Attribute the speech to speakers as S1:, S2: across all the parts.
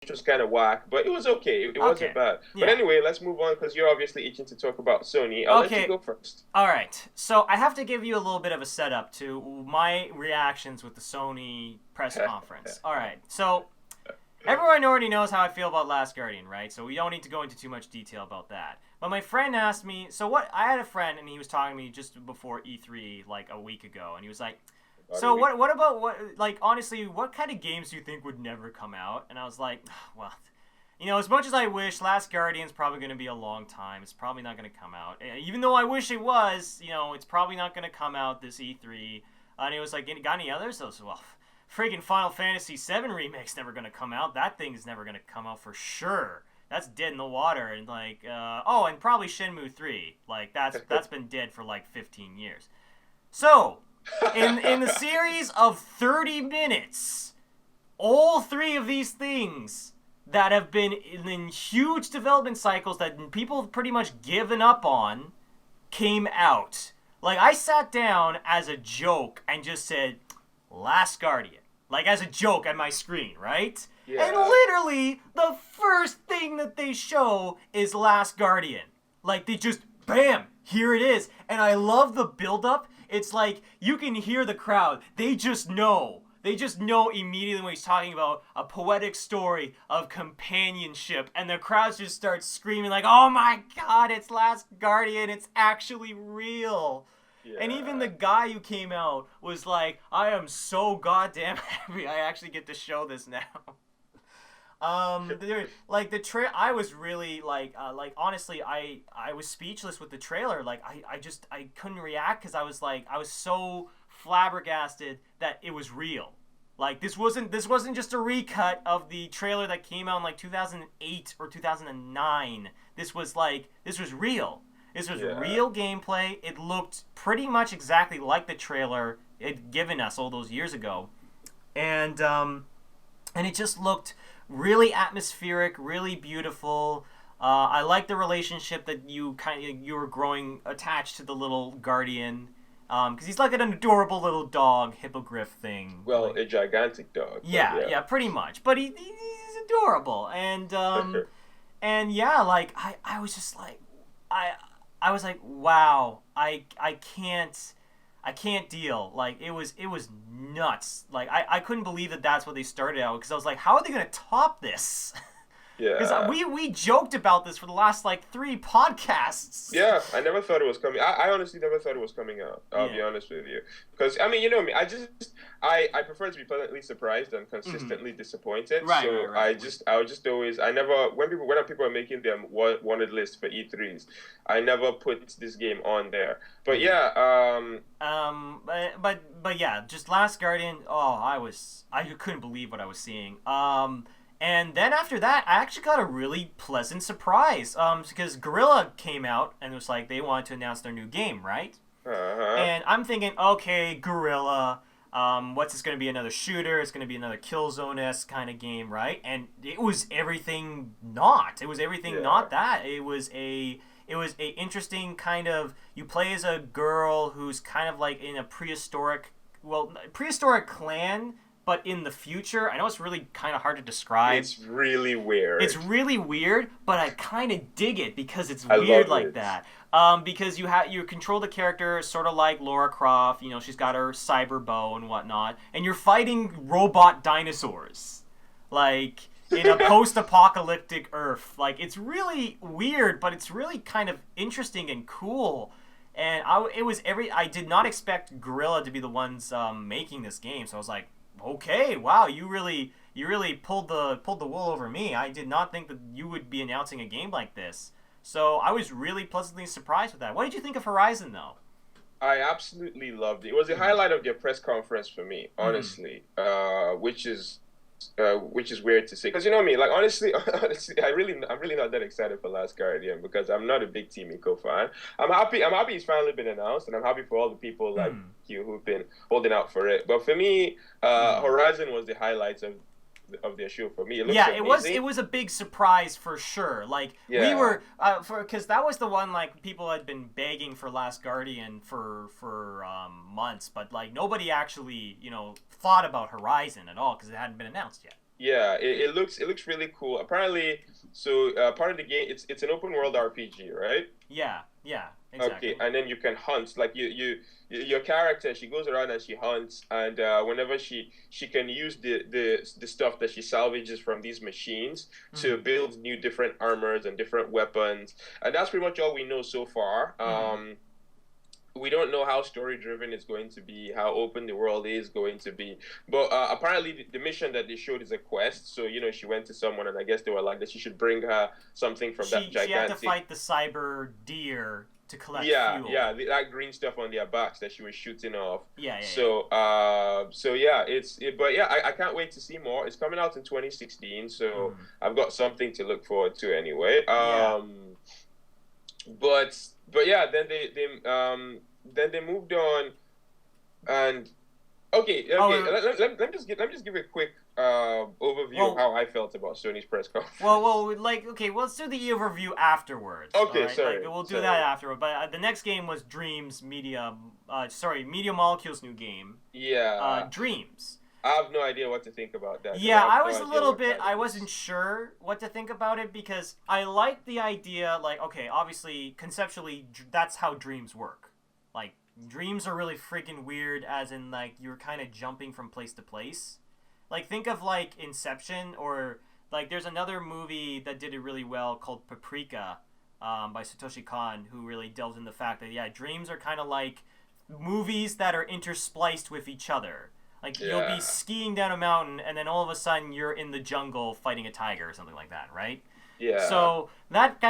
S1: was kind of whack, but it was okay. It wasn't
S2: Okay.
S1: bad. But
S2: Yeah.
S1: anyway, let's move on because you're obviously itching to talk about Sony. I'll let you
S2: Okay.
S1: go first.
S2: All right. So I have to give you a little bit of a setup to my reactions with the Sony press conference. All right. So everyone already knows how I feel about Last Guardian, right? So we don't need to go into too much detail about that. But my friend asked me, so what? I had a friend, and he was talking to me just before E3, like a week ago, and he was like,
S1: About a
S2: "So
S1: week.
S2: what about what? Like honestly, what kind of games do you think would never come out?" And I was like, "Well, as much as I wish, Last Guardian's probably going to be a long time. It's probably not going to come out. Even though I wish it was, it's probably not going to come out this E3." And it was like, "Got any others?" I was, well, freaking Final Fantasy VII remake's never going to come out. That thing's never going to come out for sure. That's dead in the water. And like, oh, and probably Shenmue 3. Like that's been dead for like 15 years. So, in the series of 30 minutes, all three of these things that have been in huge development cycles that people have pretty much given up on came out. Like, I sat down as a joke and just said, Last Guardian. Like, as a joke at my screen, right? And
S1: Yeah.
S2: literally, the first thing that they show is Last Guardian. Like, they just, bam, here it is. And I love the build-up. It's like, you can hear the crowd. They just know. They just know immediately when he's talking about a poetic story of companionship, and the crowd just starts screaming like, "Oh my God, it's Last Guardian! It's actually real!" And even the
S1: Yeah.
S2: guy who came out was like, "I am so goddamn happy I actually get to show this now." Like the I was really like honestly, I was speechless with the trailer. Like I couldn't react because I was so flabbergasted that it was real. Like this wasn't just a recut of the trailer that came out in like 2008 or 2009. This was real. This was
S1: Yeah.
S2: real gameplay. It looked pretty much exactly like the trailer it given us all those years ago, and it just looked really atmospheric, really beautiful. I like the relationship that you were growing attached to the little guardian, because he's like an adorable little dog hippogriff thing.
S1: Well,
S2: Like,
S1: a gigantic dog, but
S2: yeah,
S1: yeah.
S2: yeah, pretty much. But he's adorable, and yeah, like I was just like, I I was like, wow, I can't deal. Like it was nuts. Like I couldn't believe that that's what they started out because I was like, how are they gonna top this? Because
S1: Yeah.
S2: we joked about this for the last like three podcasts.
S1: Yeah, I never thought it was coming. I honestly never thought it was coming out. I'll be
S2: Yeah.
S1: honest with you, because I mean, you know me. I prefer to be pleasantly surprised than
S2: Mm-hmm.
S1: consistently disappointed.
S2: Right, right,
S1: So
S2: right.
S1: I would just always, I never when people are making their wanted list for E3s, I never put this game on there. But
S2: Yeah.
S1: yeah,
S2: But yeah, just Last Guardian. Oh, I couldn't believe what I was seeing. And then after that, I actually got a really pleasant surprise. Because Gorilla came out and was like they wanted to announce their new game, right?
S1: uh-huh,
S2: And I'm thinking, okay, Gorilla. What's this going to be? Another shooter? It's going to be another Killzone-esque kind of game, right? And it was everything not. It was everything
S1: yeah,
S2: not that. It was a interesting kind of you play as a girl who's kind of like in a prehistoric clan, but in the future. I know it's really kind of hard to describe.
S1: it's really
S2: It's
S1: weird.
S2: really weird, but I kind of dig it because it's
S1: I
S2: weird
S1: love
S2: like
S1: it.
S2: that. Because you control the character sort of like Laura Croft. She's got her cyber bow and whatnot, and you're fighting robot dinosaurs, like in a post-apocalyptic Earth. Like it's really weird, but it's really kind of interesting and cool. And I did not expect Gorilla to be the ones making this game, so I was like, okay, wow, you really pulled the wool over me. I did not think that you would be announcing a game like this. So I was really pleasantly surprised with that. What did you think of Horizon though?
S1: I absolutely loved it. It was the
S2: Mm-hmm.
S1: highlight of their press conference for me,
S2: Mm-hmm.
S1: honestly. Which is weird to say, because you know me, like honestly, honestly, I'm really not that excited for Last Guardian because I'm not a big Team Eco fan. I'm happy it's finally been announced, and I'm happy for all the people like
S2: Mm-hmm.
S1: you who've been holding out for it. But for me,
S2: Mm-hmm.
S1: Horizon was the highlights of their show for me. It looks
S2: Yeah, it
S1: amazing.
S2: was a big surprise for sure. Like we
S1: Yeah,
S2: were for because that was the one like people had been begging for Last Guardian for months, but like nobody actually thought about Horizon at all because it hadn't been announced yet.
S1: Yeah, it looks really cool. Apparently, so part of the game, it's an open world RPG, right?
S2: Yeah,
S1: Okay,
S2: exactly.
S1: and then you can hunt. Like your character, she goes around and she hunts, and whenever she can use the stuff that she salvages from these machines to
S2: Mm-hmm.
S1: build new different armors and different weapons, and that's pretty much all we know so far.
S2: Mm-hmm.
S1: We don't know how story driven it's going to be, how open the world is going to be. But apparently, the mission that they showed is a quest. So she went to someone, and I guess they were like that she should bring her something from that
S2: She had to
S1: gigantic.
S2: fight the cyber deer to collect
S1: Yeah,
S2: fuel.
S1: yeah, that green stuff on their backs that she was shooting off.
S2: Yeah.
S1: So yeah, but yeah, I can't wait to see more. It's coming out in 2016, so
S2: Mm.
S1: I've got something to look forward to anyway.
S2: Yeah.
S1: But yeah, then they moved on, and okay.
S2: Oh,
S1: Let me just give a quick overview of
S2: well,
S1: how I felt about Sony's press
S2: well,
S1: conference.
S2: well, like, okay, well, let's do the overview afterwards. All
S1: Okay,
S2: right, like
S1: sorry,
S2: we'll do that
S1: sorry.
S2: afterward. But the next game was Dreams Media. Sorry, Media Molecule's new game.
S1: Yeah,
S2: Dreams.
S1: I have no idea what to think about that because I
S2: Yeah,
S1: have
S2: I
S1: no
S2: was a
S1: idea
S2: little
S1: what
S2: bit.
S1: that
S2: I
S1: is.
S2: wasn't sure what to think about it because I like the idea. Like, okay, obviously, conceptually, that's how dreams work. Like, dreams are really freaking weird, as in like you're kind of jumping from place to place. Like, think of like Inception, or like there's another movie that did it really well called Paprika, by Satoshi Kon, who really delves into the fact that yeah, dreams are kind of like movies that are interspliced with each other. Like you'll be
S1: Yeah,
S2: skiing down a mountain and then all of a sudden you're in the jungle fighting a tiger or something like that, right?
S1: yeah,
S2: So that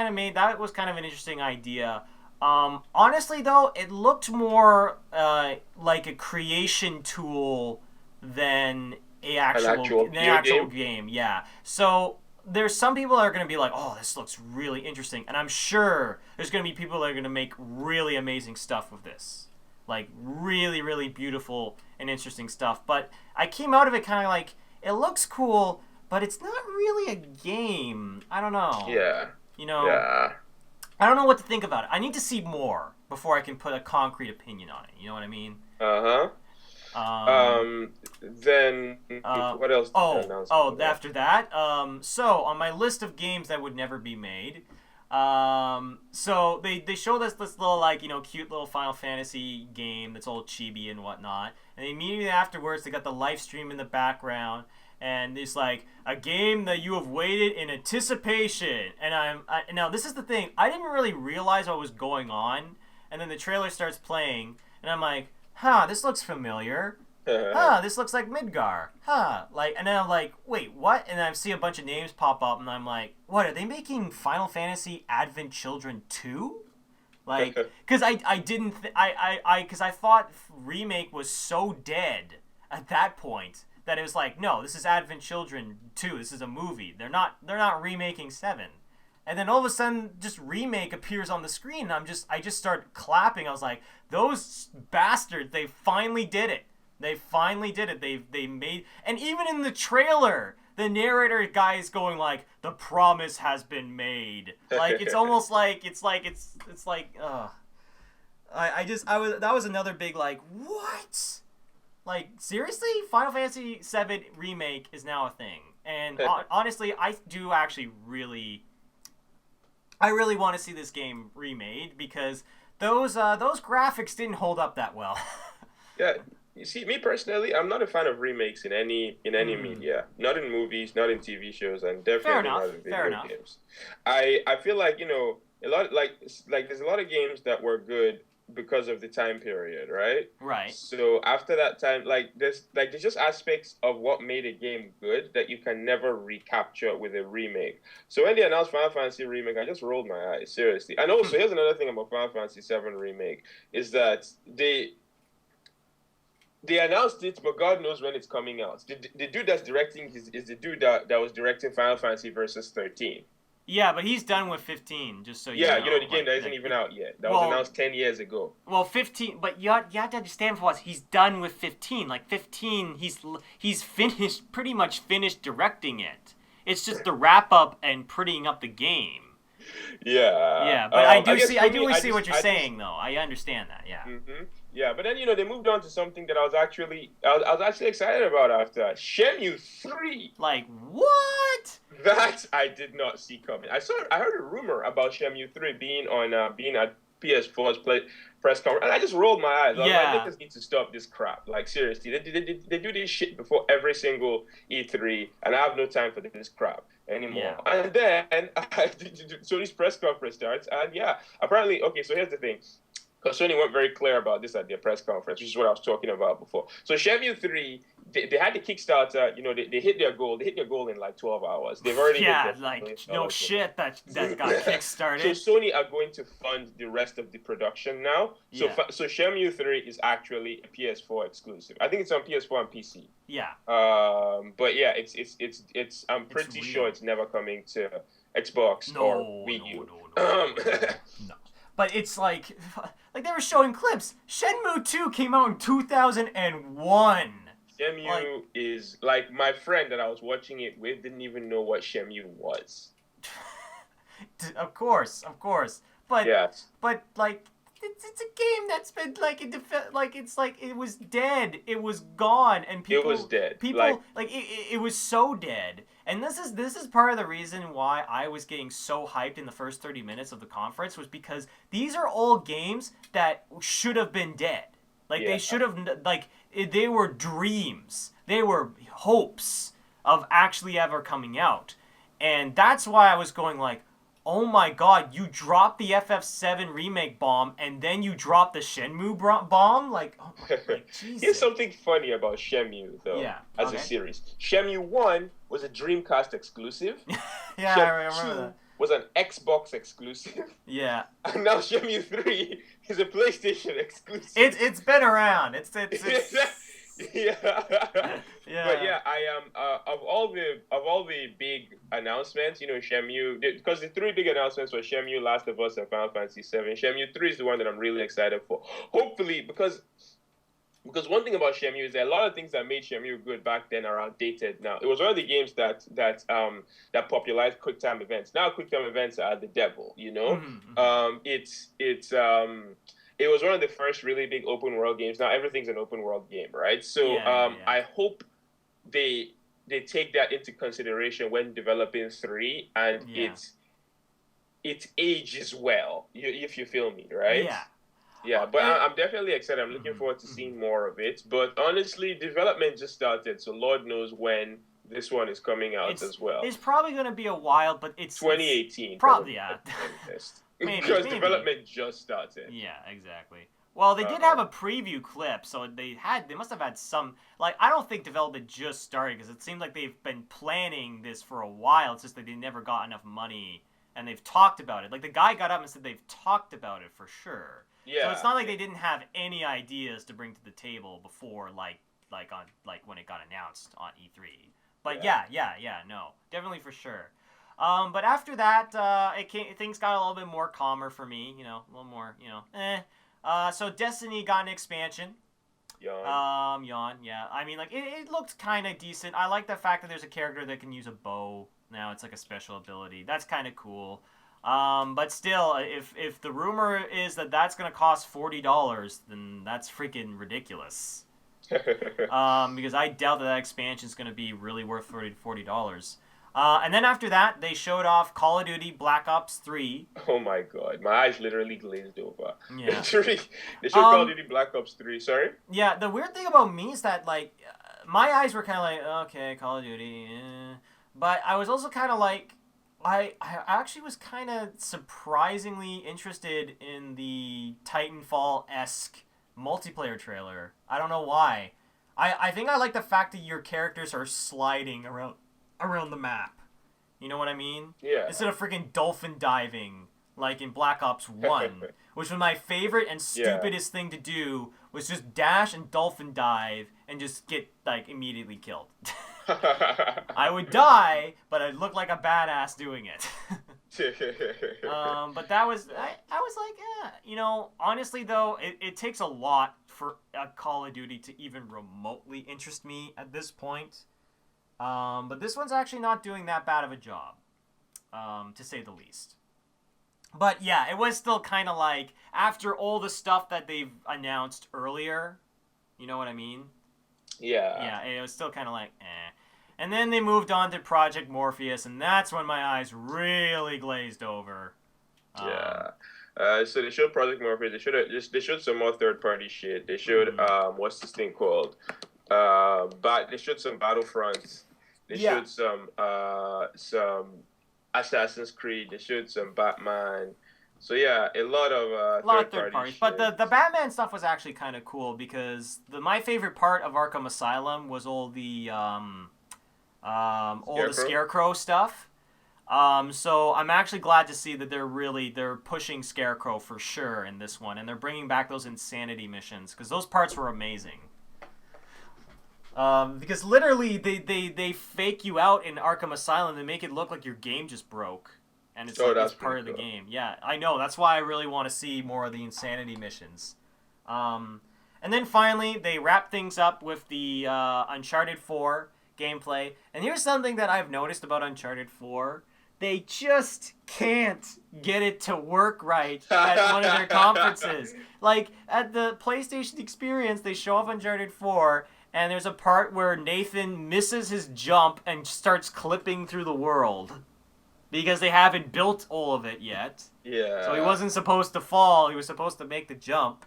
S2: was kind of an interesting idea. Honestly, though, it looked more like a creation tool than
S1: an actual
S2: an
S1: video
S2: actual
S1: game.
S2: game. Yeah. So there's some people that are going to be like, "Oh, this looks really interesting," and I'm sure there's going to be people that are going to make really amazing stuff with this, like really, really beautiful and interesting stuff. But I came out of it kind of like it looks cool, but it's not really a game. I don't know.
S1: Yeah,
S2: You know,
S1: yeah.
S2: I don't know what to think about it. I need to see more before I can put a concrete opinion on it. You know what I mean?
S1: Uh-huh.
S2: Um,
S1: Then what else did they announce after that?
S2: After that, so on my list of games that would never be made, so they showed us this little like cute little Final Fantasy game that's all chibi and whatnot, and immediately afterwards they got the live stream in the background, and it's like a game that you have waited in anticipation, and now this is the thing, I didn't really realize what was going on, and then the trailer starts playing, and I'm like, huh, this looks familiar. Huh, this looks like Midgar. Huh, like, and then I'm like, wait, what? And I see a bunch of names pop up, and I'm like, what? Are they making Final Fantasy Advent Children 2? Like, because I didn't, because I thought remake was so dead at that point that it was like, no, this is Advent Children 2. This is a movie. They're not remaking 7. And then all of a sudden, just remake appears on the screen. And I just start clapping. I was like, those bastards! They finally did it. They finally did it. They made, and even in the trailer, the narrator guy is going like, the promise has been made. Like it's almost like it's like, I was that was another big like what? Like seriously, Final Fantasy VII remake is now a thing. And honestly, I really want to see this game remade because those graphics didn't hold up that well.
S1: Yeah, you see, me personally, I'm not a fan of remakes in any
S2: Hmm.
S1: media, not in movies, not in TV shows, and
S2: Fair
S1: definitely not
S2: enough.
S1: in
S2: Fair
S1: video
S2: enough.
S1: games. I feel like a lot like there's a lot of games that were good because of the time period, right?
S2: Right.
S1: So after that time, there's just aspects of what made a game good that you can never recapture with a remake. So when they announced Final Fantasy remake, I just rolled my eyes seriously. And also, here's another thing about Final Fantasy VII remake is that they announced it, but God knows when it's coming out. The dude that's directing is the dude that was directing Final Fantasy Versus 13.
S2: Yeah, but he's done with 15. Just so you
S1: Yeah,
S2: know,
S1: the game that isn't even out yet. That was
S2: well,
S1: announced 10 years ago.
S2: 15. But you have to understand for us, he's done with 15. Like 15, he's finished, pretty much finished directing it. It's just the wrap up and prettying up the game.
S1: Yeah.
S2: Yeah, but I
S1: I
S2: do
S1: guess
S2: see
S1: for
S2: I
S1: me,
S2: do see what you're saying though. I understand that. Yeah.
S1: hmm Yeah, but then they moved on to something that I was actually excited about after Shenmue 3.
S2: Like, what?
S1: That I did not see coming. I heard a rumor about Shenmue 3 being at PS4's press conference, and I just rolled my eyes. I was like,
S2: Yeah.
S1: niggas need to stop this crap. Like seriously, they do this shit before every single E3, and I have no time for this crap
S2: Yeah.
S1: anymore. And then so this press conference starts, and yeah, apparently, okay. So here's the thing. Because Sony weren't very clear about this at their press conference, which is what I was talking about before. So Shenmue 3, they had the Kickstarter, they hit their goal. They hit their goal in like 12 hours. They've already
S2: Yeah,
S1: hit their
S2: like,
S1: $1
S2: no
S1: million.
S2: shit that got kickstarted.
S1: So Sony are going to fund the rest of the production now. So
S2: Yeah.
S1: so Shenmue 3 is actually a PS4 exclusive. I think it's on PS4 and PC.
S2: Yeah.
S1: But yeah, it's I'm pretty sure it's never coming to Xbox or Wii U.
S2: No. But it's like they were showing clips. Shenmue 2 came out in 2001.
S1: Shenmue is like my friend that I was watching it with didn't even know what Shenmue was.
S2: Of course. But
S1: yes.
S2: but like it's a game that's been like it was dead. It was gone, and people.
S1: It was dead.
S2: People it was so dead. And this is part of the reason why I was getting so hyped in the first 30 minutes of the conference, was because these are all games that should have been dead. They should have, they were dreams. They were hopes of actually ever coming out. And that's why I was going like, oh my god, you dropped the FF7 remake bomb, and then you dropped the Shenmue bomb? Jesus.
S1: Here's something funny about Shenmue, though, as a series. Shenmue 1 was a Dreamcast exclusive.
S2: Yeah, I remember that.
S1: Was an Xbox exclusive.
S2: Yeah.
S1: And now Shenmue 3 is a PlayStation exclusive.
S2: It's been around. It's
S1: yeah.
S2: Yeah.
S1: But yeah, I am of all the big announcements, Shenmue, because the three big announcements were Shenmue, Last of Us, and Final Fantasy VII. Shenmue 3 is the one that I'm really excited for. Hopefully, because one thing about Shenmue is that a lot of things that made Shenmue good back then are outdated now. It was one of the games that popularized QuickTime events. Now QuickTime events are the devil,
S2: Mm-hmm.
S1: It was one of the first really big open world games. Now everything's an open world game, right? So I hope they take that into consideration when developing 3, and it ages well, if you feel me, right?
S2: Yeah.
S1: Yeah, but I'm definitely excited. I'm looking forward to seeing more of it. But honestly, development just started, so Lord knows when this one is coming out as well.
S2: It's probably going to be a while, but it's
S1: 2018.
S2: Probably, yeah.
S1: Because development just started.
S2: Yeah, exactly. Well, they did have a preview clip, so they must have had some. I don't think development just started, because it seems like they've been planning this for a while. It's just that they never got enough money, and they've talked about it. The guy got up and said they've talked about it for sure.
S1: Yeah.
S2: So it's not like they didn't have any ideas to bring to the table before, when it got announced on E3. But yeah, no, definitely for sure. But after that, things got a little bit more calmer for me. A little more, so Destiny got an expansion.
S1: Yawn.
S2: Yeah. I mean, it looked kind of decent. I like the fact that there's a character that can use a bow now. It's like a special ability. That's kind of cool. But still, if the rumor is that that's gonna cost $40, then that's freaking ridiculous. Because I doubt that expansion is gonna be really worth $40. And then after that, they showed off Call of Duty Black Ops 3.
S1: Oh my god, my eyes literally glazed over.
S2: Yeah.
S1: They showed Call of Duty Black Ops 3. Sorry.
S2: Yeah, the weird thing about me is that my eyes were kind of like, okay, Call of Duty, but I was also kind of like, I actually was kind of surprisingly interested in the Titanfall-esque multiplayer trailer. I don't know why. I think I like the fact that your characters are sliding around the map. You know what I mean?
S1: Yeah.
S2: Instead of freaking dolphin diving like in Black Ops 1, which was my favorite and stupidest thing to do, was just dash and dolphin dive and just get immediately killed. I would die, but I'd look like a badass doing it. But that was, I was like, honestly though, it takes a lot for a Call of Duty to even remotely interest me at this point. But this one's actually not doing that bad of a job, to say the least. But yeah, it was still kind of like after all the stuff that they've announced earlier. You know what I mean?
S1: Yeah.
S2: Yeah, it was still kind of like eh. And then they moved on to Project Morpheus, and that's when my eyes really glazed over. Um,
S1: Yeah. So they showed Project Morpheus. They showed some more third party shit. They showed
S2: mhm.
S1: what's this thing called? But they showed some Battlefronts. They
S2: Yeah,
S1: showed some Assassin's Creed. They showed some Batman. So yeah, a lot of
S2: a lot of
S1: third
S2: third
S1: party
S2: parties, but
S1: shit.
S2: the Batman stuff was actually kind of cool because my favorite part of Arkham Asylum was all the
S1: Scarecrow.
S2: Scarecrow stuff. So I'm actually glad to see that they're pushing Scarecrow for sure in this one, and they're bringing back those insanity missions because those parts were amazing. Because literally they fake you out in Arkham Asylum. They make it look like your game just broke, and it's
S1: Oh,
S2: like it's
S1: that's
S2: part
S1: pretty
S2: of the
S1: cool.
S2: game. Yeah, I know. That's why I really want to see more of the insanity missions. Um, and then finally they wrap things up with the Uncharted 4 gameplay. And here's something that I've noticed about Uncharted 4. They just can't get it to work right at one of their conferences. Like at the PlayStation Experience, they show off Uncharted 4, and there's a part where Nathan misses his jump and starts clipping through the world because they haven't built all of it yet. So he
S1: Yeah.
S2: wasn't supposed to fall, he was supposed to make the jump.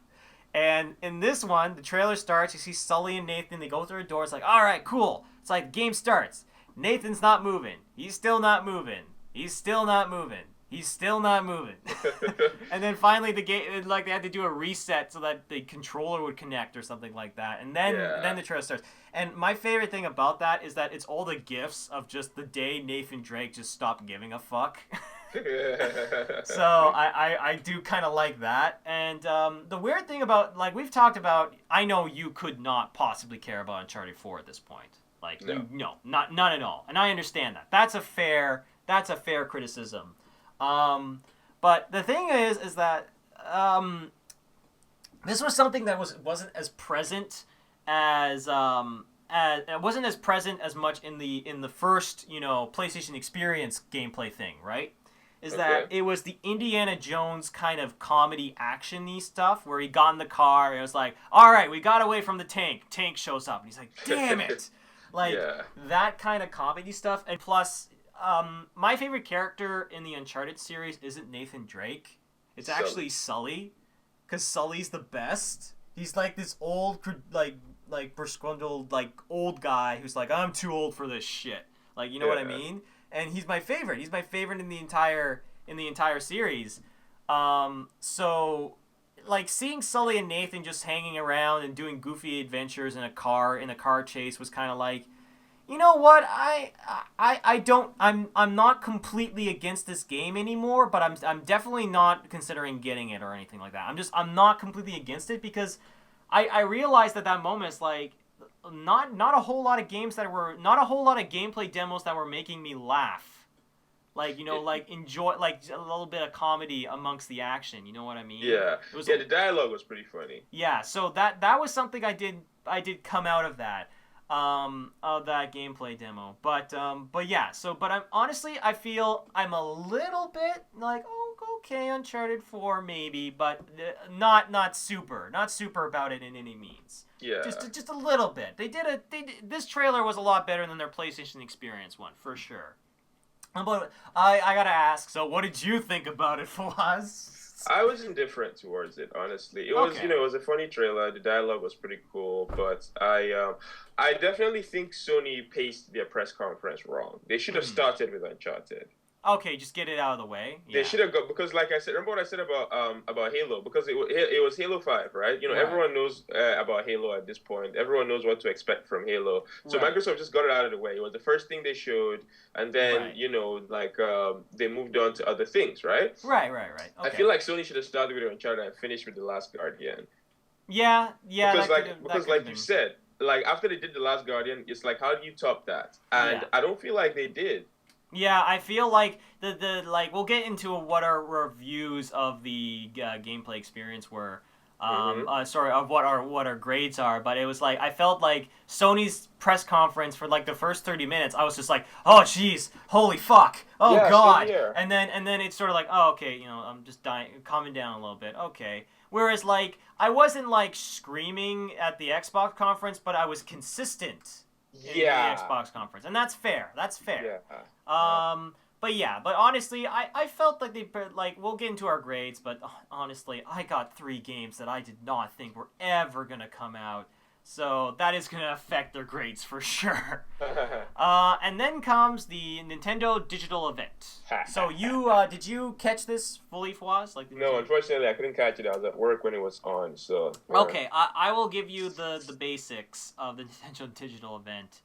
S2: And in this one, the trailer starts, you see Sully and Nathan, they go through a door, it's like, alright, cool. It's like the game starts. Nathan's not moving. He's still not moving. He's still not moving. He's still not moving. And then finally the game, like they had to do a reset so that the controller would connect or something like that. And then
S1: Yeah.
S2: the trailer starts. And my favorite thing about that is that it's all the gifs of just the day Nathan Drake just stopped giving a fuck. So I do kind of like that. And the weird thing about, like we've talked about, I know you could not possibly care about Uncharted 4 at this point. Like
S1: No.
S2: no, not at all. And I understand that. That's a fair criticism. Um, but the thing is that um, this was something that wasn't as present as it wasn't as present as much in the first PlayStation Experience gameplay thing, right? Is that
S1: Okay.
S2: it was the Indiana Jones kind of comedy actiony stuff where he got in the car and it was like, all right, we got away from the tank. Tank shows up and he's like, damn it, like
S1: Yeah.
S2: that kind of comedy stuff. And plus, my favorite character in the Uncharted series isn't Nathan Drake. It's actually
S1: Sully.
S2: Sully, because Sully's the best. He's like this old, like besquindled, like old guy who's like, I'm too old for this shit. Like, you know what I
S1: Yeah.
S2: mean? And he's my favorite. He's my favorite in the entire series. So like seeing Sully and Nathan just hanging around and doing goofy adventures in a car chase was kind of like, you know what? I don't I'm not completely against this game anymore, but I'm definitely not considering getting it or anything like that. I'm not completely against it because I realized at that moment it's like not a whole lot of games that were not a whole lot of gameplay demos that were making me laugh. Like,
S1: It,
S2: like enjoy like a little bit of comedy amongst the action, you know what I mean?
S1: yeah.
S2: It was
S1: Yeah. The dialogue was pretty funny.
S2: Yeah, so that was something I did come out of that gameplay demo. But yeah, but I'm honestly I feel I'm a little bit like, oh, okay, Uncharted 4 maybe, but not super about it in any means.
S1: Yeah.
S2: Just a little bit. This trailer was a lot better than their PlayStation Experience one, for sure. But I gotta ask, so what did you think about it, Fawaz?
S1: I was indifferent towards it, honestly. It was,
S2: Okay.
S1: it was a funny trailer. The dialogue was pretty cool, but I definitely think Sony paced their press conference wrong. They should have
S2: Hmm.
S1: started with Uncharted.
S2: Okay, just get it out of the way.
S1: They
S2: Yeah.
S1: should have got because, like I said, remember what I said about Halo? Because it was Halo 5, right?
S2: Right.
S1: Everyone knows about Halo at this point. Everyone knows what to expect from Halo. So
S2: Right.
S1: Microsoft just got it out of the way. It was the first thing they showed, and then
S2: Right.
S1: like they moved on to other things, right?
S2: Right.
S1: I
S2: Okay.
S1: feel like Sony should have started with Uncharted and finished with The Last Guardian.
S2: Yeah,
S1: Because
S2: that could have that
S1: because
S2: could have
S1: like you
S2: been.
S1: said, like after they did The Last Guardian, it's like how do you top that? And
S2: Yeah.
S1: I don't feel like they did.
S2: Yeah, I feel like the like we'll get into what our reviews of the gameplay experience were. sorry, of what our grades are, but it was like I felt like Sony's press conference for like the first 30 minutes, I was just like, oh jeez, holy fuck, oh
S1: Yeah, same
S2: god,
S1: here.
S2: and then it's sort of like, oh okay, I'm just dying, calming down a little bit, okay. Whereas like I wasn't like screaming at the Xbox conference, but I was consistent in the
S1: Yeah.
S2: Xbox conference, and that's fair. That's fair.
S1: Yeah.
S2: But honestly, I felt like we'll get into our grades, but honestly, I got 3 games that I did not think were ever gonna come out, so that is gonna affect their grades for sure. And then comes the Nintendo Digital Event. So did you catch this fully, Fawaz?
S1: No, unfortunately, I couldn't catch it. I was at work when it was on, so. Yeah.
S2: Okay, I will give you the basics of the Nintendo Digital Event.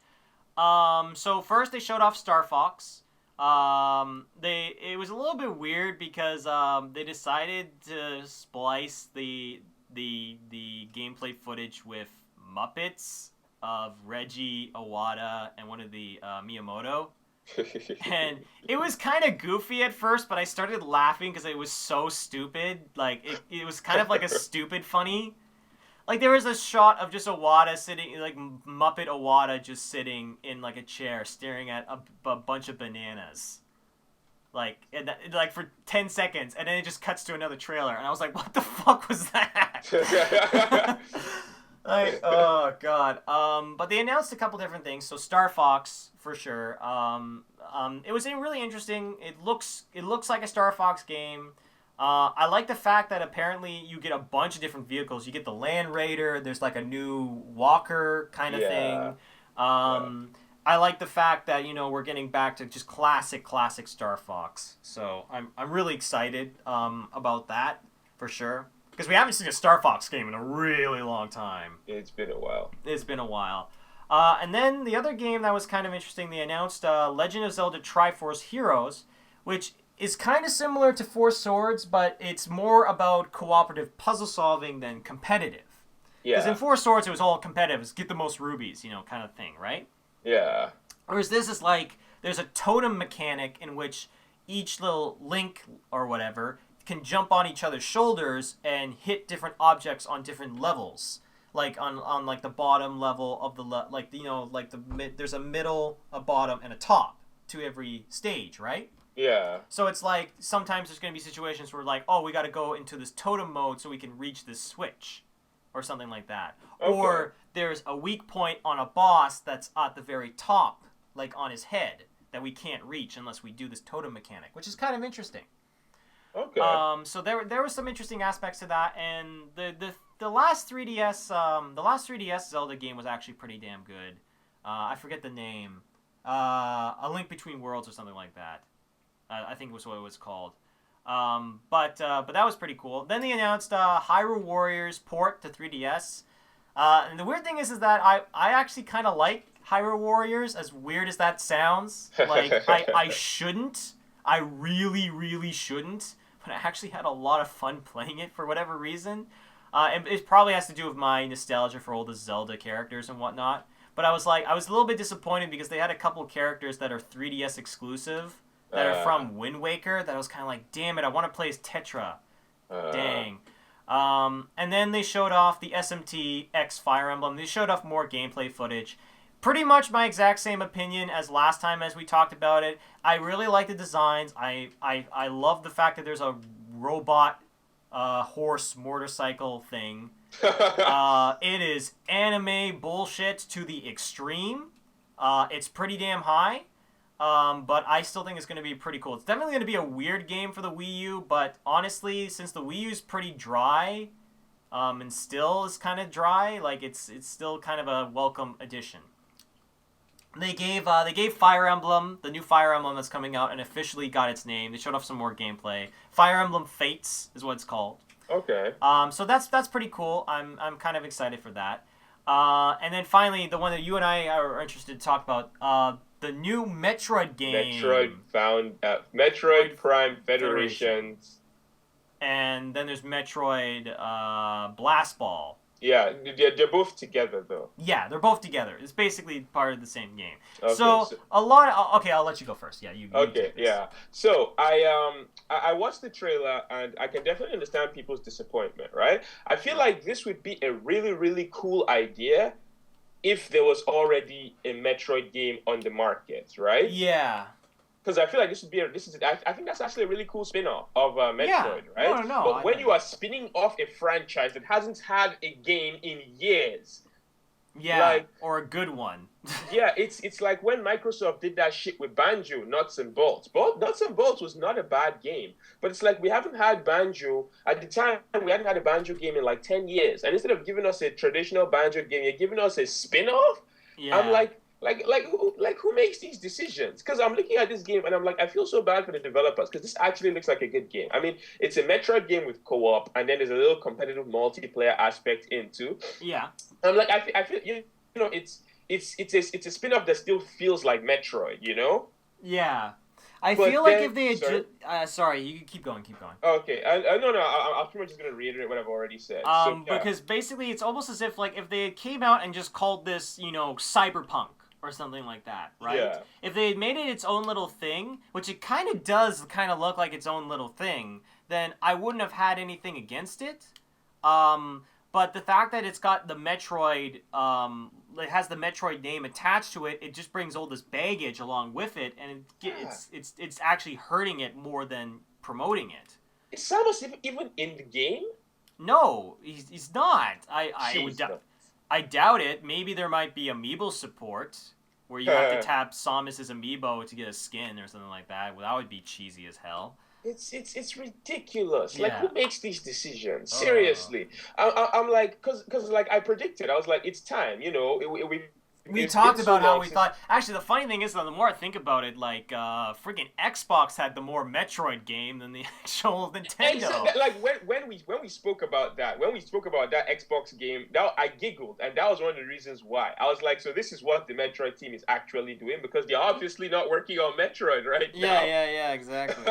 S2: So first they showed off Star Fox. It was a little bit weird because they decided to splice the gameplay footage with Muppets of Reggie, Iwata, and one of the Miyamoto. And it was kind of goofy at first, but I started laughing because it was so stupid. Like it was kind of like a stupid funny. Like there was a shot of just Iwata sitting, like Muppet Iwata just sitting in like a chair, staring at a bunch of bananas, like for 10 seconds, and then it just cuts to another trailer, and I was like, what the fuck was that? Like, oh god. But they announced a couple different things. So Star Fox for sure. It was really interesting. It looks like a Star Fox game. I like the fact that apparently you get a bunch of different vehicles. You get the Land Raider. There's like a new Walker kind of thing. I like the fact that we're getting back to just classic Star Fox. So I'm really excited about that for sure, because we haven't seen a Star Fox game in a really long time.
S1: It's been a while.
S2: And then the other game that was kind of interesting, they announced Legend of Zelda Triforce Heroes, which is kind of similar to Four Swords, but it's more about cooperative puzzle solving than competitive.
S1: Yeah.
S2: Because in Four Swords, it was all competitive. It's get the most rubies, kind of thing, right?
S1: Yeah.
S2: Whereas this is like, there's a totem mechanic in which each little Link or whatever can jump on each other's shoulders and hit different objects on different levels. Like on like the bottom level of there's a middle, a bottom, and a top to every stage, right?
S1: Yeah.
S2: So it's like sometimes there's going to be situations where like, oh, we got to go into this totem mode so we can reach this switch or something like that. Okay. Or there's a weak point on a boss that's at the very top, like on his head, that we can't reach unless we do this totem mechanic, which is kind of interesting.
S1: Okay.
S2: So there were some interesting aspects to that, and the last 3DS Zelda game was actually pretty damn good. I forget the name. A Link Between Worlds or something like that. I think was what it was called. But that was pretty cool. Then they announced Hyrule Warriors port to 3DS. And the weird thing is that I actually kind of like Hyrule Warriors, as weird as that sounds. Like, I shouldn't. I really, really shouldn't. But I actually had a lot of fun playing it for whatever reason. It probably has to do with my nostalgia for all the Zelda characters and whatnot. But I was a little bit disappointed because they had a couple characters that are 3DS exclusive that are from Wind Waker that I was kind of like, damn it, I want to play as Tetra. Dang. And then they showed off the SMT X Fire Emblem. They showed off more gameplay footage. Pretty much my exact same opinion as last time as we talked about it. I really like the designs. I love the fact that there's a robot horse motorcycle thing. It is anime bullshit to the extreme. It's pretty damn high. But I still think it's going to be pretty cool. It's definitely going to be a weird game for the Wii U, but honestly, since the Wii U is pretty dry, and still is kind of dry, like it's still kind of a welcome addition. They gave Fire Emblem, the new Fire Emblem that's coming out, and officially got its name. They showed off some more gameplay. Fire Emblem Fates is what it's called.
S1: Okay.
S2: So that's pretty cool. I'm kind of excited for that. And then finally, the one that you and I are interested to talk about, the new Metroid game.
S1: Metroid Prime Federation.
S2: And then there's Metroid Blast Ball.
S1: Yeah, they're both together though.
S2: Yeah, they're both together. It's basically part of the same game.
S1: Okay,
S2: So
S1: so
S2: a lot. Okay, I'll let you go first. Yeah, you
S1: okay,
S2: take this.
S1: yeah. So I watched the trailer and I can definitely understand people's disappointment, right? I feel
S2: Sure.
S1: like this would be a really, really cool idea if there was already a Metroid game on the market, right?
S2: Yeah.
S1: Because I feel like I think that's actually a really cool spin-off of
S2: Yeah.
S1: Metroid,
S2: No,
S1: right?
S2: no, no.
S1: But when you are spinning off a franchise that hasn't had a game in years,
S2: Yeah,
S1: like
S2: or a good one.
S1: yeah, it's like when Microsoft did that shit with Banjo, Nuts and Bolts. But Nuts and Bolts was not a bad game, but it's like we haven't had Banjo at the time. We hadn't had a Banjo game in like 10 years, and instead of giving us a traditional Banjo game, you're giving us a spin-off. I'm
S2: Yeah.
S1: like who makes these decisions? Because I'm looking at this game and I'm like, I feel so bad for the developers because this actually looks like a good game. I mean, it's a Metroid game with co-op, and then there's a little competitive multiplayer aspect into.
S2: Yeah.
S1: I'm like, I feel you know, it's a spin-off that still feels like Metroid, you know.
S2: Yeah. I feel
S1: But
S2: like
S1: then,
S2: if they had
S1: sorry.
S2: sorry, you keep going, keep going.
S1: Okay, no, no, I'm pretty much just gonna reiterate what I've already said. So yeah,
S2: Because basically it's almost as if like if they had came out and just called this, cyberpunk or something like that, right?
S1: yeah,
S2: If they had made it its own little thing, which it kind of does kind of look like its own little thing, then I wouldn't have had anything against it. But the fact that it's got the Metroid, it has the Metroid name attached to it, it just brings all this baggage along with it, and
S1: yeah.
S2: it's actually hurting it more than promoting it.
S1: Is Samus even in the game?
S2: No, he's not.
S1: Jesus.
S2: I doubt it. Maybe there might be amiibo support where you have to tap Samus's amiibo to get a skin or something like that. Well, that would be cheesy as hell.
S1: It's ridiculous. Like,
S2: Yeah.
S1: who makes these decisions?
S2: Uh,
S1: Seriously, I'm like, cause like I predicted, I was like, it's time.
S2: we
S1: it's been
S2: talked
S1: so
S2: about how
S1: long
S2: we
S1: since.
S2: thought. Actually, the funny thing is, though, the more I think about it, like, freaking Xbox had the more Metroid game than the actual Nintendo.
S1: Exactly. Like when we spoke about that Xbox game, that I giggled, and that was one of the reasons why. I was like, so this is what the Metroid team is actually doing because they're obviously not working on Metroid right
S2: Yeah,
S1: now.
S2: yeah, yeah, exactly.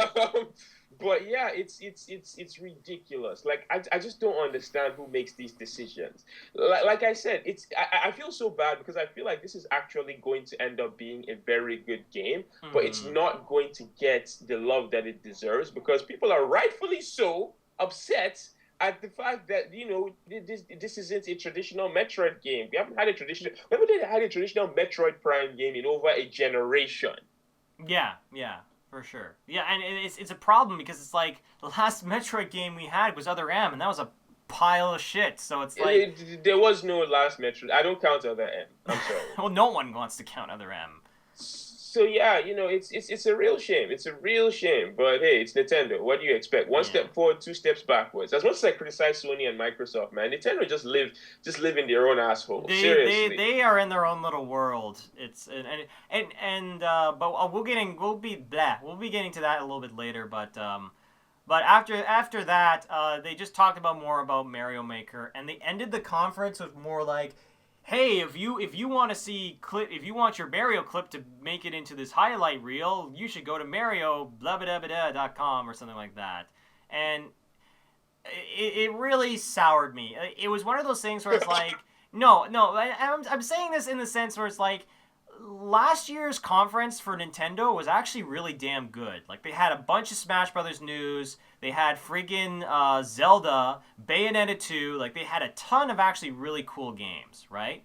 S1: But yeah, it's ridiculous. Like I just don't understand who makes these decisions. Like I said, I feel so bad because I feel like this is actually going to end up being a very good game, but it's
S2: Hmm.
S1: not going to get the love that it deserves because people are rightfully so upset at the fact that this isn't a traditional Metroid game. We haven't had a traditional Metroid Prime game in over a generation.
S2: Yeah, yeah, for sure. Yeah, and it's a problem because it's like the last Metroid game we had was Other M, and that was a pile of shit. So it's like,
S1: There was no last Metroid. I don't count Other M. I'm sorry.
S2: well, no one wants to count Other M.
S1: So yeah, it's a real shame. It's a real shame. But hey, it's Nintendo. What do you expect? One
S2: Yeah.
S1: step forward, two steps backwards. As much as I criticize Sony and Microsoft, man, Nintendo just live in their own asshole. Seriously.
S2: They are in their own little world. It's but we'll be getting to that a little bit later. But after that, they just talked about more about Mario Maker, and they ended the conference with more like, hey, if you want to see clip, if you want your Mario clip to make it into this highlight reel, you should go to Mario com or something like that. And it really soured me. It was one of those things where it's like, no, I'm saying this in the sense where it's like, last year's conference for Nintendo was actually really damn good. Like, they had a bunch of Smash Brothers news. They had friggin' Zelda, Bayonetta 2. Like, they had a ton of actually really cool games, right?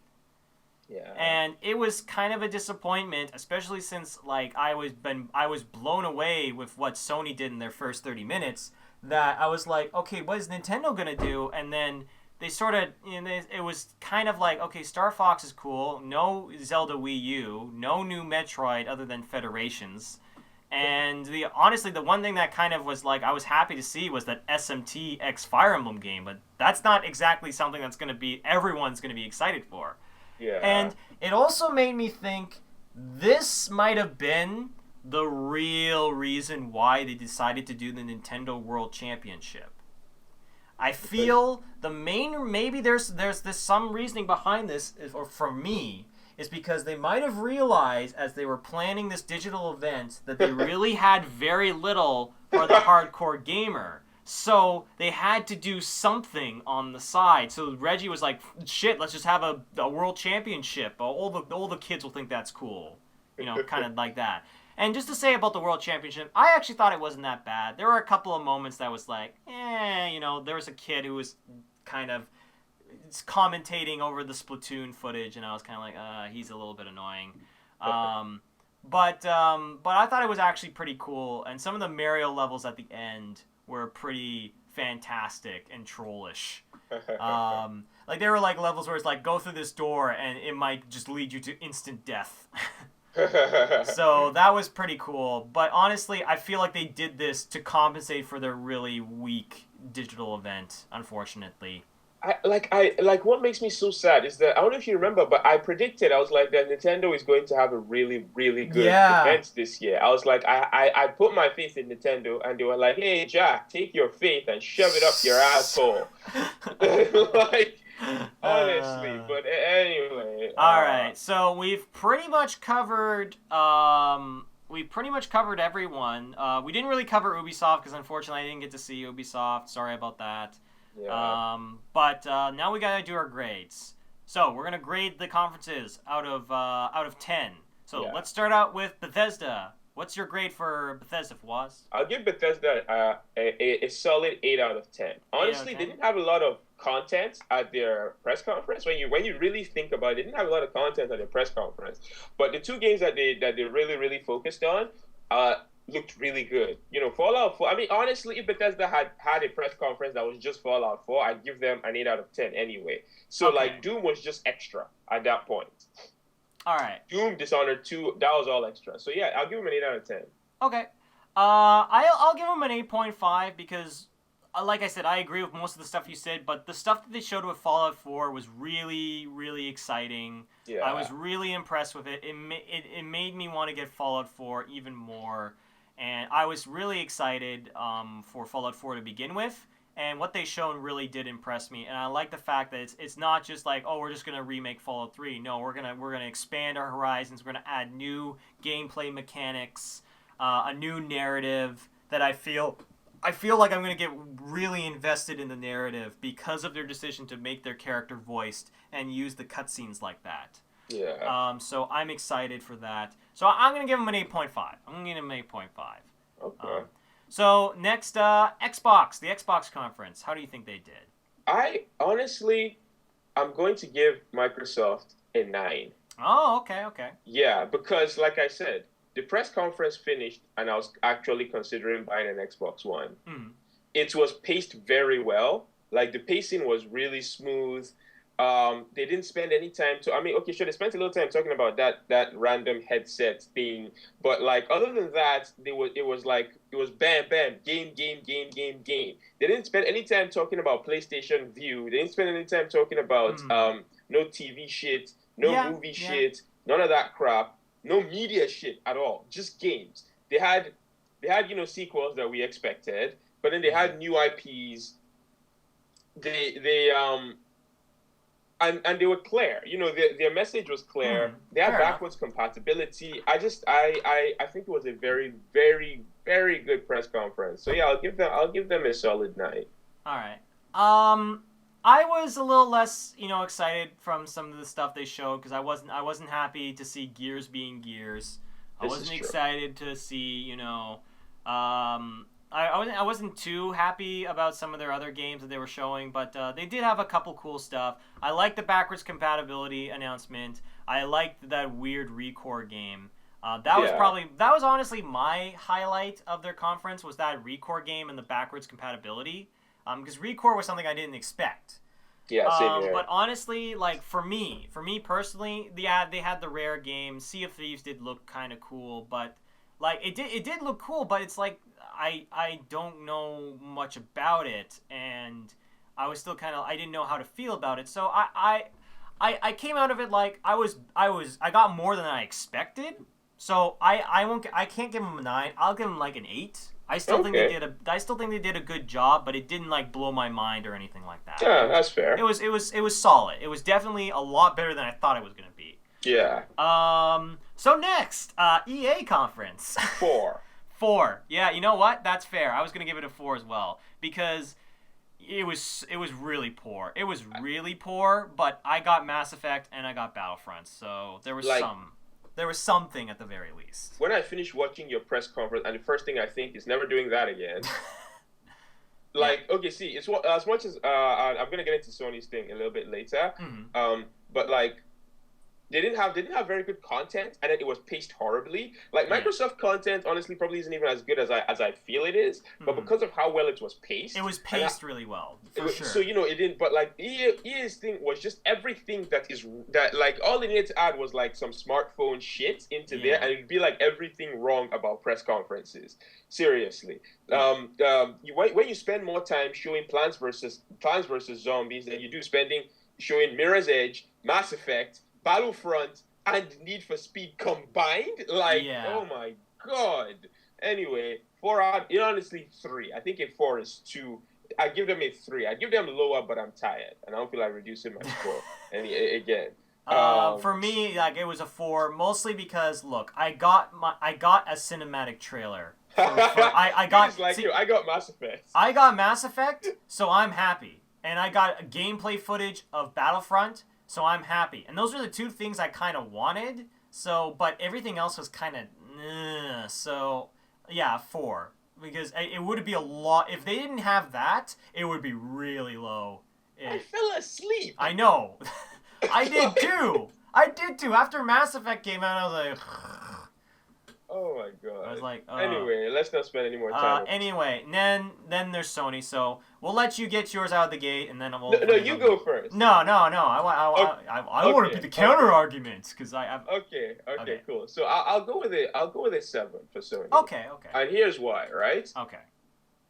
S1: Yeah.
S2: And it was kind of a disappointment, especially since like I was blown away with what Sony did in their first 30 minutes. That I was like, okay, what is Nintendo gonna do? And then they sort of, it was kind of like, okay, Star Fox is cool. No Zelda Wii U. No new Metroid other than Federations. And honestly, the one thing that kind of was like I was happy to see was that SMT X Fire Emblem game, but that's not exactly something that's gonna be everyone's gonna be excited for.
S1: Yeah.
S2: And it also made me think this might have been the real reason why they decided to do the Nintendo World Championship. I feel the main, maybe there's this some reasoning behind this, or for me, is because they might have realized as they were planning this digital event that they really had very little for the hardcore gamer. So they had to do something on the side. So Reggie was like, "Shit, let's just have a world championship. All the kids will think that's cool." Kind of like that. And just to say about the world championship, I actually thought it wasn't that bad. There were a couple of moments that was like, there was a kid who was kind of commentating over the Splatoon footage, and I was kind of like, he's a little bit annoying. But I thought it was actually pretty cool, and some of the Mario levels at the end were pretty fantastic and trollish. Like there were like levels where it's like, go through this door and it might just lead you to instant death. So that was pretty cool. But honestly, I feel like they did this to compensate for their really weak digital event, unfortunately.
S1: What makes me so sad is that I don't know if you remember, but I predicted, I was like, that Nintendo is going to have a really, really good event this year. I was like, I put my faith in Nintendo, and they were like, hey, Jack, take your faith and shove it up your asshole. Like, honestly, but anyway.
S2: All right, so we've pretty much covered everyone. We didn't really cover Ubisoft because unfortunately I didn't get to see Ubisoft. Sorry about that.
S1: Yeah.
S2: But now we gotta do our grades. So we're gonna grade the conferences out of 10. So let's start out with Bethesda. What's your grade for Bethesda, Fawaz?
S1: I'll give Bethesda a solid 8 out of 10. Honestly, they didn't have a lot of content at their press conference. When you really think about it, they didn't have a lot of content at their press conference. But the two games that they really, really focused on looked really good. Fallout 4, I mean, honestly, if Bethesda had a press conference that was just Fallout 4, I'd give them an 8 out of 10 anyway. So, like, Doom was just extra at that point.
S2: All right.
S1: Doom, Dishonored 2, that was all extra. So, yeah, I'll give them an 8 out of 10.
S2: Okay. I'll give them an 8.5 because, like I said, I agree with most of the stuff you said, but the stuff that they showed with Fallout 4 was really, really exciting.
S1: Yeah.
S2: I was really impressed with it. It made me want to get Fallout 4 even more. And I was really excited for Fallout 4 to begin with, and what they shown really did impress me. And I like the fact that it's not just like, oh, we're just gonna remake Fallout 3. No, we're gonna expand our horizons. We're gonna add new gameplay mechanics, a new narrative that I feel like I'm gonna get really invested in the narrative because of their decision to make their character voiced and use the cutscenes like that.
S1: Yeah.
S2: So I'm excited for that. So I'm going to give them an 8.5. I'm going to give them an 8.5.
S1: Okay.
S2: So next, Xbox, the Xbox conference. How do you think they did?
S1: I'm going to give Microsoft a 9.
S2: Oh, okay.
S1: Yeah, because like I said, the press conference finished and I was actually considering buying an Xbox One.
S2: Mm.
S1: It was paced very well. Like, the pacing was really smooth. They didn't spend any time they spent a little time talking about that random headset thing, but like other than that, it was bam bam game. They didn't spend any time talking about PlayStation View. They didn't spend any time talking about no TV shit, no movie shit, none of that crap, no media shit at all. Just games. They had sequels that we expected, but then they had new IPs. And they were clear. Their message was clear. They had backwards compatibility. I think it was a very, very, very good press conference. So yeah, I'll give them a solid 9.
S2: All right. I was a little less, excited from some of the stuff they showed because I wasn't happy to see Gears being Gears. I wasn't excited to see, I wasn't too happy about some of their other games that they were showing, but they did have a couple cool stuff. I liked the backwards compatibility announcement. I liked that weird Recore game. That was honestly my highlight of their conference, was that Recore game and the backwards compatibility. Because Recore was something I didn't expect.
S1: Yeah, same here.
S2: But honestly, like for me personally, they had the Rare game. Sea of Thieves did look kind of cool, but like it did look cool, but it's like I don't know much about it, and I was still I didn't know how to feel about it. So I came out of it like I got more than I expected. So I can't give them a 9. I'll give them like an 8. I still think they did a good job, but it didn't like blow my mind or anything like that.
S1: Yeah, that's fair.
S2: It was solid. It was definitely a lot better than I thought it was gonna be.
S1: Yeah.
S2: So next, EA conference.
S1: 4.
S2: 4. Yeah, you know what? That's fair. I was gonna give it a 4 as well because it was really poor. It was really poor, but I got Mass Effect and I got Battlefront, so there was
S1: Like,
S2: something at the very least.
S1: when I finish watching your press conference, and the first thing I think is never doing that again. Like, okay, see, it's what as much as I'm gonna get into Sony's thing a little bit later. But like, they didn't have very good content, and then it was paced horribly. Like, Microsoft content, honestly, probably isn't even as good as I feel it is. But because of how well it was paced,
S2: it was paced really well, for sure.
S1: So it didn't. But like, EA's thing was just everything that like all they needed to add was like some smartphone shit into there, and it'd be like everything wrong about press conferences. Seriously, when you spend more time showing Plants vs Zombies than you do showing Mirror's Edge, Mass Effect, Battlefront, and Need for Speed combined, like, oh my god. Anyway, 4 out, honestly 3. I think a 4 is too. I give them a 3. I give them lower, but I'm tired, and I don't feel like reducing my score. Again.
S2: For me, like, it was a 4, mostly because look, I got a cinematic trailer. I got
S1: Mass Effect.
S2: I got Mass Effect, so I'm happy, and I got gameplay footage of Battlefront, so I'm happy. And those are the 2 things I kind of wanted. So, but everything else was kind of so yeah, 4, because it would be a lot if they didn't have that. It would be really low.
S1: I fell asleep.
S2: I know. I did too. After Mass Effect came out, I was like,
S1: oh my god.
S2: I was like,
S1: anyway, let's not spend any more time.
S2: Anyway, then there's Sony, so we'll let you get yours out of the gate, and then we'll.
S1: No, you go first.
S2: No. I want to be the counter argument because I.
S1: Okay, cool. So I'll go with it. I'll go with a 7 for Sony.
S2: Okay.
S1: And here's why, right?
S2: Okay.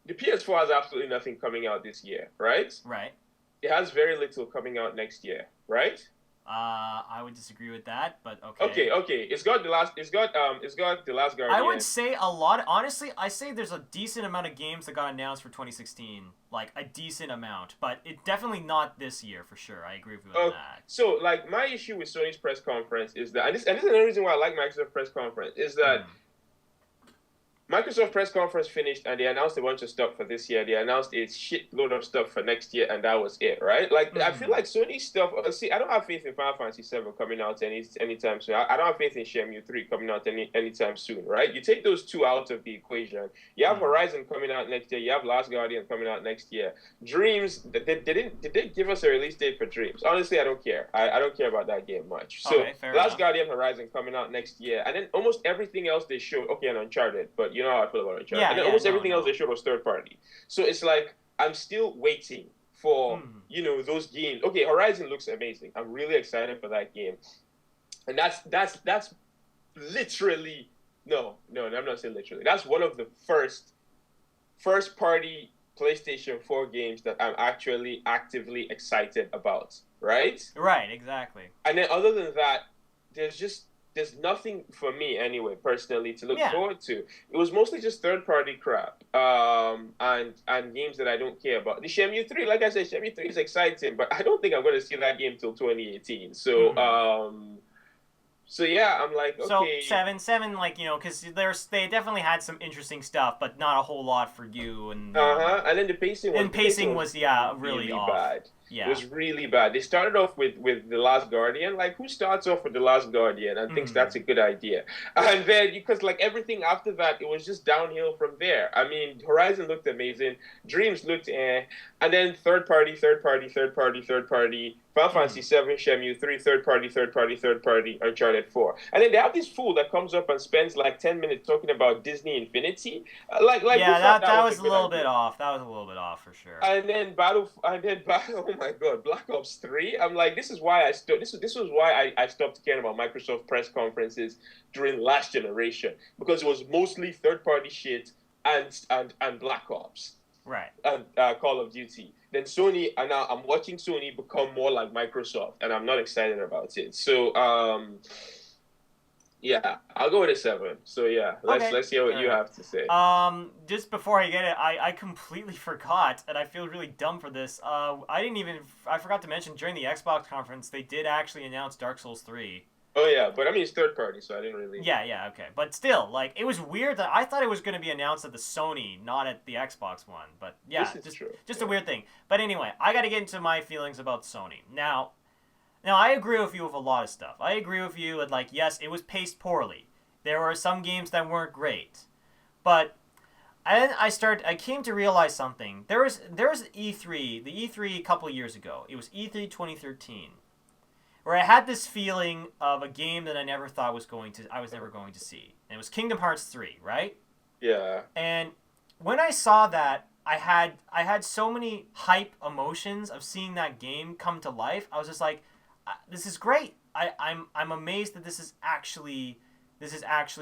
S1: The PS4 has absolutely nothing coming out this year, right?
S2: Right.
S1: It has very little coming out next year, right?
S2: I would disagree with that, but okay.
S1: Okay. It's got the last Guardian.
S2: I would say a lot. Honestly, I say there's a decent amount of games that got announced for 2016, like a decent amount, but it definitely not this year for sure. I agree with you on that.
S1: So, like, my issue with Sony's press conference is that, and this is another reason why I like Microsoft press conference, is that Microsoft press conference finished and they announced a bunch of stuff for this year. They announced a shitload of stuff for next year, and that was it, right? Like, I feel like Sony stuff. See, I don't have faith in Final Fantasy VII coming out anytime soon. I don't have faith in Shenmue 3 coming out anytime soon, right? You take those 2 out of the equation. You have Horizon coming out next year. You have Last Guardian coming out next year. Dreams. Did they give us a release date for Dreams? Honestly, I don't care. I don't care about that game much. So Last Guardian, Horizon coming out next year, and then almost everything else they showed. Okay, and Uncharted, but you know how I feel about Uncharted. And then almost everything else they showed was third party. So it's like I'm still waiting for those games. Okay, Horizon looks amazing. I'm really excited for that game, and that's literally no, I'm not saying literally. That's one of the first party PlayStation 4 games that I'm actually actively excited about. Right?
S2: Right. Exactly.
S1: And then other than that, there's nothing for me anyway, personally, to look forward to. It was mostly just third-party crap, and games that I don't care about. The Shenmue 3, like I said, Shenmue 3 is exciting, but I don't think I'm going to see that game till 2018. So, so yeah, I'm like, okay.
S2: So 7, like, because they definitely had some interesting stuff, but not a whole lot for you. And
S1: and then the pacing
S2: was really off.
S1: Bad.
S2: Yeah.
S1: It was really bad. They started off with The Last Guardian. Like, who starts off with The Last Guardian and thinks that's a good idea? And then, because, like, everything after that, it was just downhill from there. I mean, Horizon looked amazing. Dreams looked And then third party. Final Fantasy 7, Shenmue 3, third party, Uncharted 4. And then they have this fool that comes up and spends like 10 minutes talking about Disney Infinity.
S2: That was a little bit off. That was a little bit off for sure.
S1: And then Battle. Oh my God, Black Ops 3. I'm like, this is why I stopped. This was why I stopped caring about Microsoft press conferences during last generation, because it was mostly third party shit and Black Ops.
S2: Right.
S1: And Call of Duty. Then Sony, and now I'm watching Sony become more like Microsoft, and I'm not excited about it. So, yeah, I'll go with a 7. So yeah, let's hear what you have to say.
S2: Just before I get it, I completely forgot, and I feel really dumb for this. I forgot to mention during the Xbox conference they did actually announce Dark Souls 3.
S1: Oh yeah, but I mean it's third party, so I didn't really.
S2: Yeah, okay. But still, like, it was weird that I thought it was going to be announced at the Sony, not at the Xbox one. But yeah,
S1: This is
S2: just
S1: true.
S2: just a
S1: Yeah.
S2: weird thing. But anyway, I got to get into my feelings about Sony. Now I agree with you with a lot of stuff. I agree with you with, like, yes, it was paced poorly. There were some games that weren't great. But I came to realize something. There was E3, the E3 a couple years ago. It was E3 2013, where I had this feeling of a game that I never thought I was never going to see. And it was Kingdom Hearts 3, right?
S1: Yeah.
S2: And when I saw that, I had so many hype emotions of seeing that game come to life. I was just like, this is great. I'm amazed that this is actually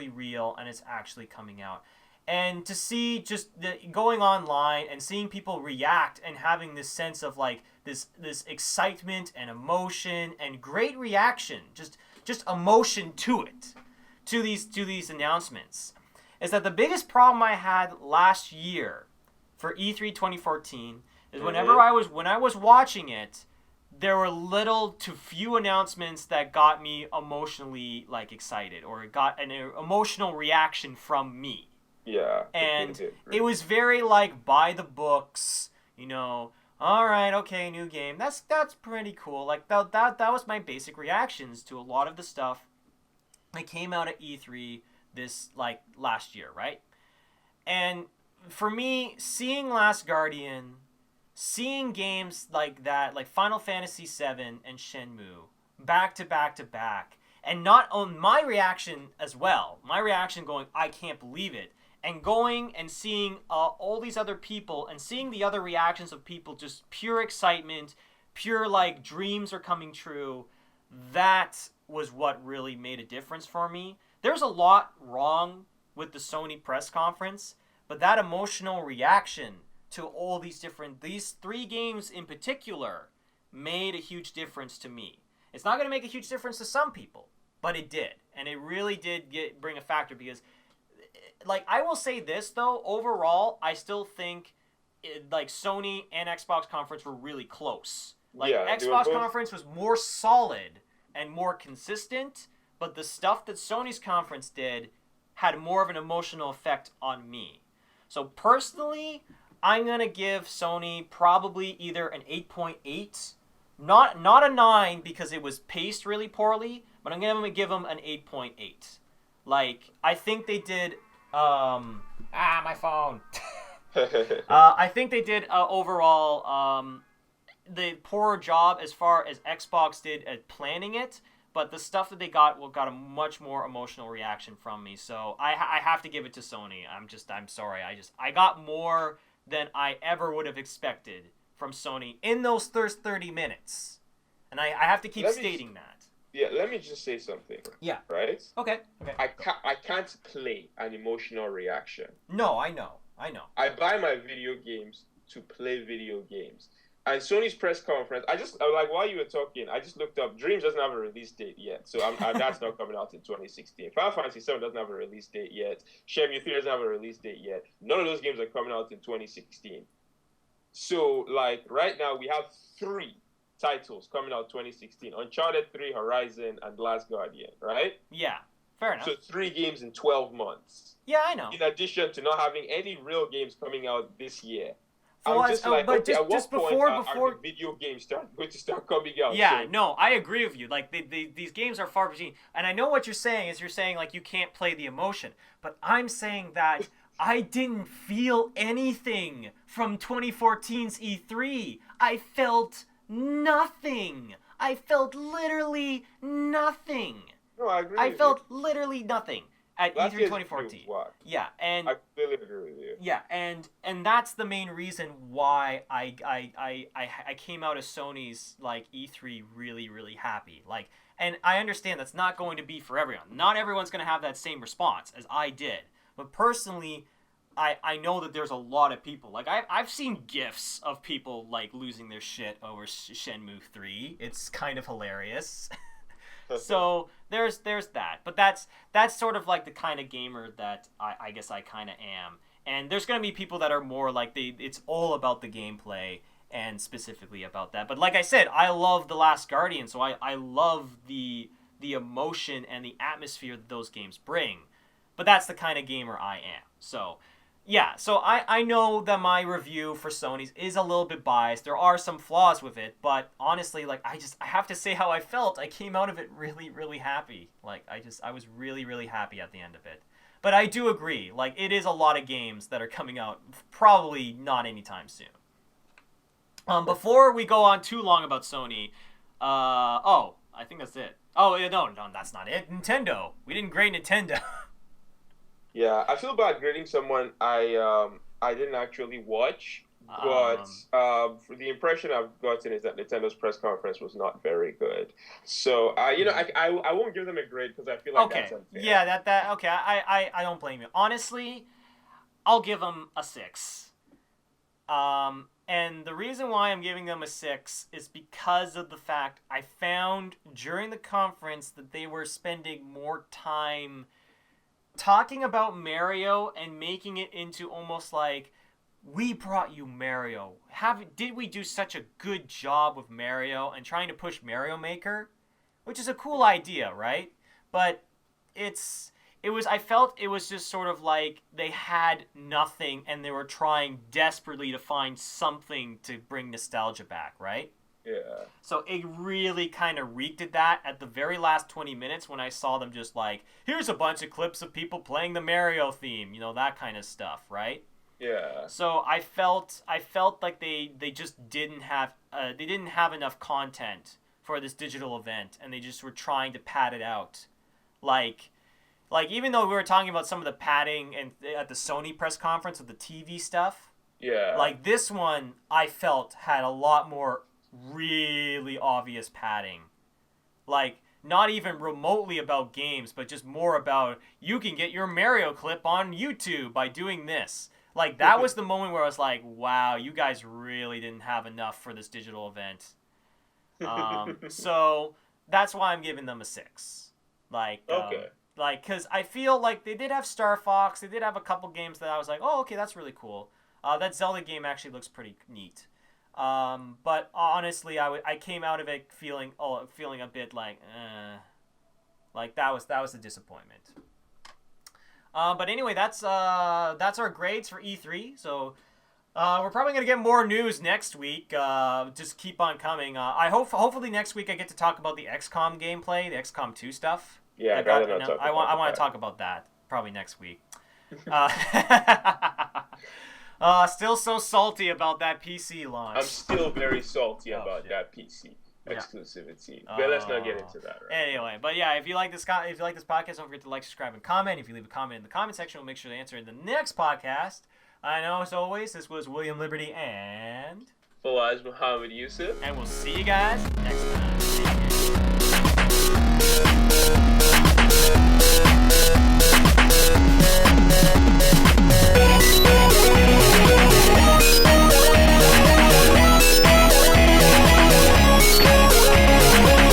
S2: real and it's actually coming out. And to see just going online and seeing people react and having this sense of, like, this excitement and emotion and great reaction, just emotion to it, to these announcements, is that the biggest problem I had last year for E3 2014 is when I was watching it, there were little to few announcements that got me emotionally, like, excited, or got an emotional reaction from me.
S1: Yeah.
S2: And it was very, like, by the books, all right, okay, new game. That's pretty cool. Like, that was my basic reactions to a lot of the stuff that came out at E3 this, like, last year, right? And for me, seeing Last Guardian, seeing games like that, like Final Fantasy VII and Shenmue, back to back to back, and not on my reaction as well, my reaction going, I can't believe it, and going and seeing all these other people and seeing the other reactions of people, just pure excitement, pure, like, dreams are coming true, that was what really made a difference for me. There's a lot wrong with the Sony press conference, but that emotional reaction to all these three games in particular made a huge difference to me. It's not going to make a huge difference to some people, but it did. And it really did bring a factor because, like, I will say this, though, overall, I still think, like, Sony and Xbox conference were really close. Like,
S1: Yeah,
S2: Xbox conference was more solid and more consistent, but the stuff that Sony's conference did had more of an emotional effect on me. So personally, I'm going to give Sony probably either an 8.8, not a 9 because it was paced really poorly, but I'm going to give them an 8.8. Like, I think they did my phone. I think they did overall the poorer job as far as Xbox did at planning it, but the stuff that they got a much more emotional reaction from me. So I have to give it to Sony. I'm sorry. I got more than I ever would have expected from Sony in those first 30 minutes. And I have to keep stating that.
S1: Yeah, let me just say something.
S2: Yeah.
S1: Right?
S2: Okay.
S1: I can't play an emotional reaction.
S2: No, I know.
S1: I buy my video games to play video games. And Sony's press conference, I was like, while you were talking, I just looked up. Dreams doesn't have a release date yet, so that's not coming out in 2016. Final Fantasy VII doesn't have a release date yet. Shenmue 3 doesn't have a release date yet. None of those games are coming out in 2016. So, like, right now we have 3 titles coming out 2016: Uncharted 3, Horizon, and Last Guardian. Right?
S2: Yeah. Fair enough.
S1: So 3 games in 12 months.
S2: Yeah, I know.
S1: In addition to not having any real games coming out this year.
S2: But
S1: just
S2: before
S1: are the video games going to start coming out?
S2: Yeah, no, I agree with you. Like, these games are far between. And I know what you're saying is you're saying, like, you can't play the emotion. But I'm saying that I didn't feel anything from 2014's E3. I felt nothing. I felt literally nothing.
S1: No, I agree.
S2: I felt literally nothing at E3 2014. Yeah, and
S1: I completely agree with you.
S2: Yeah, and that's the main reason why I came out of Sony's, like, E3 really, really happy. Like, and I understand that's not going to be for everyone. Not everyone's going to have that same response as I did. But personally, I know that there's a lot of people. Like, I've seen GIFs of people, like, losing their shit over Shenmue 3. It's kind of hilarious. So there's that, but that's sort of like the kind of gamer that I guess I kind of am. And there's gonna be people that are more like it's all about the gameplay and specifically about that. But like I said, I love The Last Guardian, so I love the the emotion and the atmosphere that those games bring. But that's the kind of gamer I am. So, yeah. So I know that my review for Sony's is a little bit biased. There are some flaws with it, but honestly, like I have to say how I felt. I came out of it really, really happy. Like I was really, really happy at the end of it. But I do agree. Like it is a lot of games that are coming out probably not anytime soon. Before we go on too long about Sony, I think that's it. Oh, no, that's not it. Nintendo. We didn't grade Nintendo.
S1: Yeah, I feel bad grading someone I didn't actually watch, but for the impression I've gotten is that Nintendo's press conference was not very good. So I won't give them a grade because I feel like that's unfair.
S2: Yeah, okay. I don't blame you. Honestly, I'll give them a 6. And the reason why I'm giving them a 6 is because of the fact I found during the conference that they were spending more time talking about Mario and making it into almost like, we brought you Mario. Did we do such a good job with Mario, and trying to push Mario Maker, which is a cool idea, right? But I felt it was just sort of like they had nothing and they were trying desperately to find something to bring nostalgia back, right?
S1: Yeah.
S2: So it really kind of reeked at that at the very last 20 minutes when I saw them just like, here's a bunch of clips of people playing the Mario theme, that kind of stuff, right?
S1: Yeah.
S2: So I felt like they just didn't have enough content for this digital event, and they just were trying to pad it out. Like even though we were talking about some of the padding and at the Sony press conference with the TV stuff,
S1: yeah,
S2: like this one I felt had a lot more really obvious padding. Like not even remotely about games, but just more about you can get your Mario clip on YouTube by doing this. Like that was the moment where I was like, wow, you guys really didn't have enough for this digital event. So that's why I'm giving them a 6.
S1: Okay.
S2: Because I feel like they did have Star Fox. They did have a couple games that I was like, oh, okay, that's really cool. That Zelda game actually looks pretty neat. But honestly, I came out of it feeling a bit like that was a disappointment. But anyway, that's our grades for E3. So we're probably gonna get more news next week. Just keep on coming. Hopefully next week I get to talk about the XCOM gameplay, the XCOM 2 stuff.
S1: Yeah,
S2: I want to talk about that probably next week. Still so salty about that PC launch.
S1: I'm still very salty about that PC exclusivity. But let's not get into that. Right?
S2: Anyway, but yeah, if you like this podcast, don't forget to like, subscribe, and comment. If you leave a comment in the comment section, we'll make sure to answer in the next podcast. I know, as always, this was William Liberty and
S1: Fawaz Muhammad Yusuf,
S2: and we'll see you guys next time.